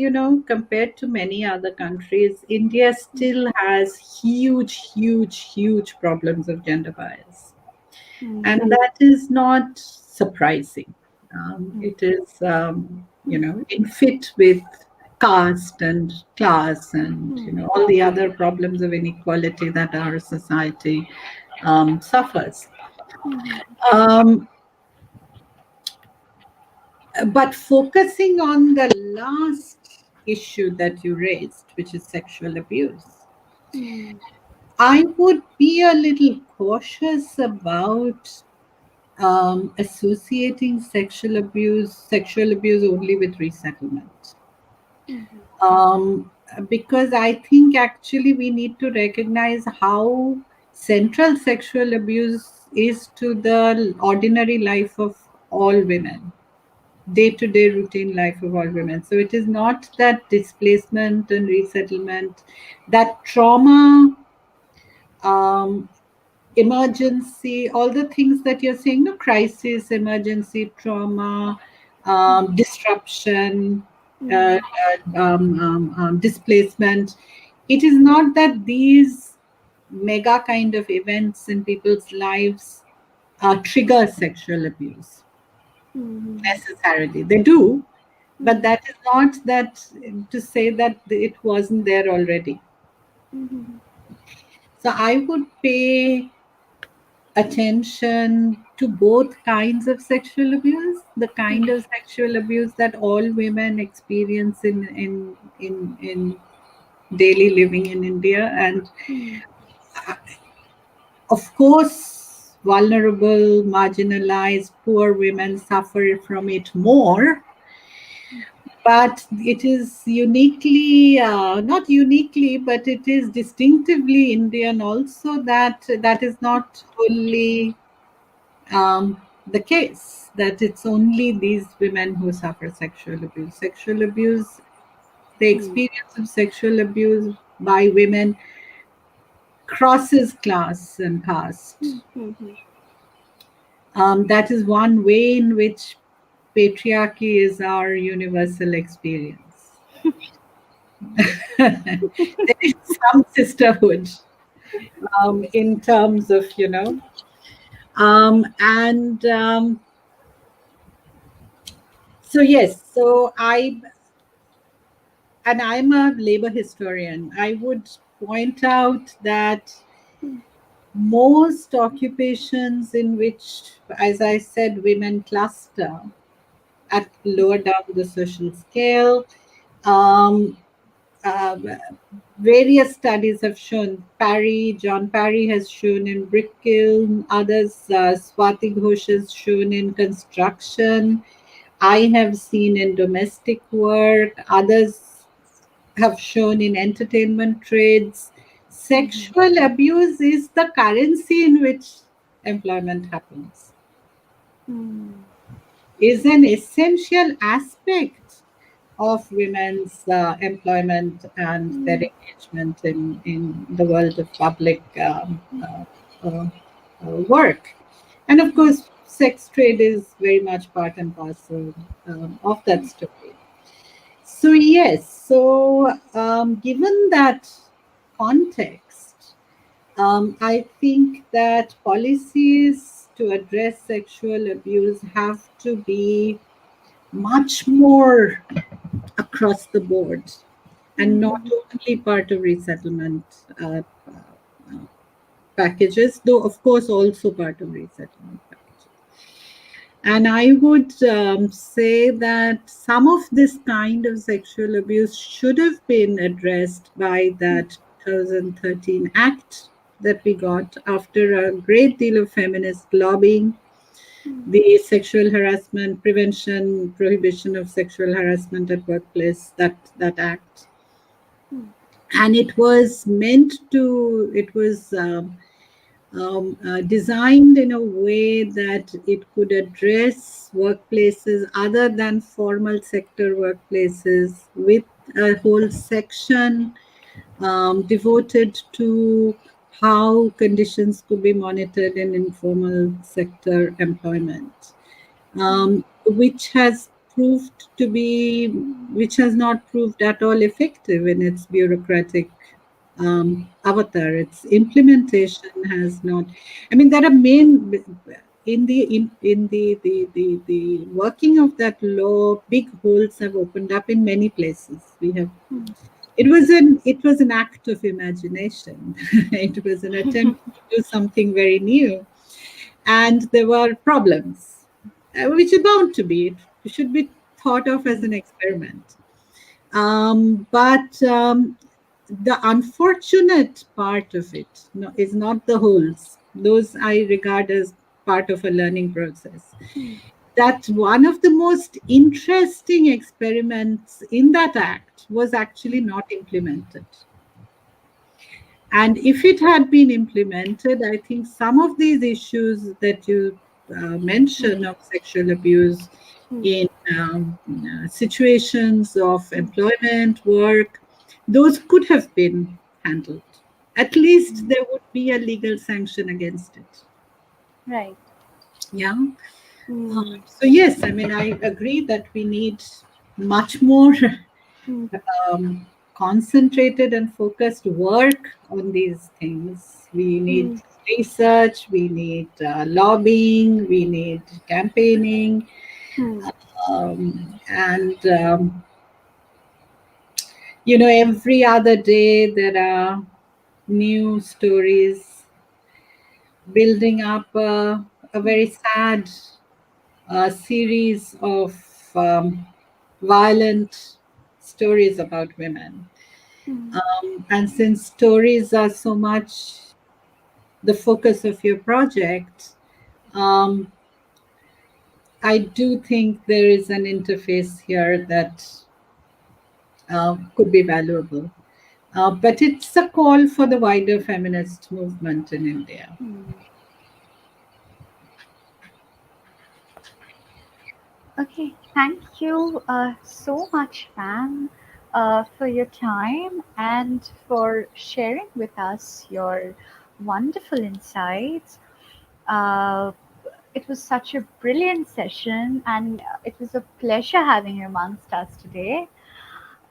compared to many other countries, India still has huge, huge, huge problems of gender bias. And that is not surprising. It is, in fit with caste and class and, all the other problems of inequality that our society suffers. Um, but focusing on the last issue that you raised, which is sexual abuse, I would be a little cautious about associating sexual abuse only with resettlement. Because I think actually we need to recognize how central sexual abuse is to the ordinary life of all women, day to day routine life of all women. So it is not that displacement and resettlement, that trauma, um, emergency, all the things that you're saying, no, crisis, emergency, trauma, disruption, displacement. It is not that these mega kind of events in people's lives trigger sexual abuse necessarily. They do, but that is not that to say that it wasn't there already. So I would pay attention to both kinds of sexual abuse, the kind of sexual abuse that all women experience in daily living in India, and of course vulnerable, marginalized, poor women suffer from it more. But it is uniquely, not uniquely, but it is distinctively Indian also, that is not wholly the case, that it's only these women who suffer sexual abuse. Sexual abuse, the experience of sexual abuse by women crosses class and caste. That is one way in which patriarchy is our universal experience. There is some sisterhood in terms of, and so yes, and I'm a labor historian. I would point out that most occupations in which, as I said, women cluster at lower down the social scale, um, uh, various studies have shown, John Parry has shown in brick kiln, others, Swati Ghosh has shown in construction, I have seen in domestic work, others have shown in entertainment trades. Sexual abuse is the currency in which employment happens, is an essential aspect of women's employment and their engagement in the world of public work. And of course, sex trade is very much part and parcel of that story. So, yes, given that context, I think that policies to address sexual abuse have to be much more across the board and not only part of resettlement packages, though, of course, also part of resettlement packages. And I would say that some of this kind of sexual abuse should have been addressed by that 2013 Act that we got after a great deal of feminist lobbying, the Sexual Harassment Prevention Prohibition of Sexual Harassment at Workplace, that act. And it was meant to, it was designed in a way that it could address workplaces other than formal sector workplaces, with a whole section devoted to how conditions could be monitored in informal sector employment, which has proved to be, which has not proved at all effective in its bureaucratic avatar. Its implementation has not. I mean, there are main in the working of that law. Big holes have opened up in many places. We have. It was an act of imagination. It was an attempt to do something very new, and there were problems, which are bound to be. It should be thought of as an experiment. But the unfortunate part of it, no, is not the holes. Those I regard as part of a learning process. That one of the most interesting experiments in that act was actually not implemented. And if it had been implemented, I think some of these issues that you mention of sexual abuse in situations of employment, work, those could have been handled. At least there would be a legal sanction against it. Right. Yeah. Hmm. So, yes, I mean, I agree that we need much more Hmm. concentrated and focused work on these things. We need Hmm. research, we need lobbying, we need campaigning, Hmm. and every other day there are new stories building up a very sad series of violent stories about women. Hmm. And since stories are so much the focus of your project, um, I do think there is an interface here that could be valuable. But it's a call for the wider feminist movement in India. Hmm. Okay, thank you so much, ma'am, for your time and for sharing with us your wonderful insights. Uh, it was such a brilliant session, and it was a pleasure having you amongst us today.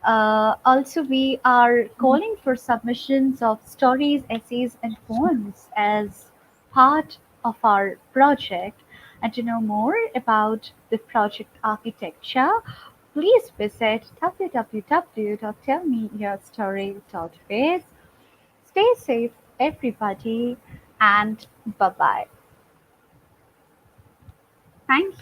Also, we are calling for submissions of stories, essays, and poems as part of our project. And to know more about the project architecture, please visit www.tellmeyourstory.biz. Stay safe, everybody, and bye bye. Thank you.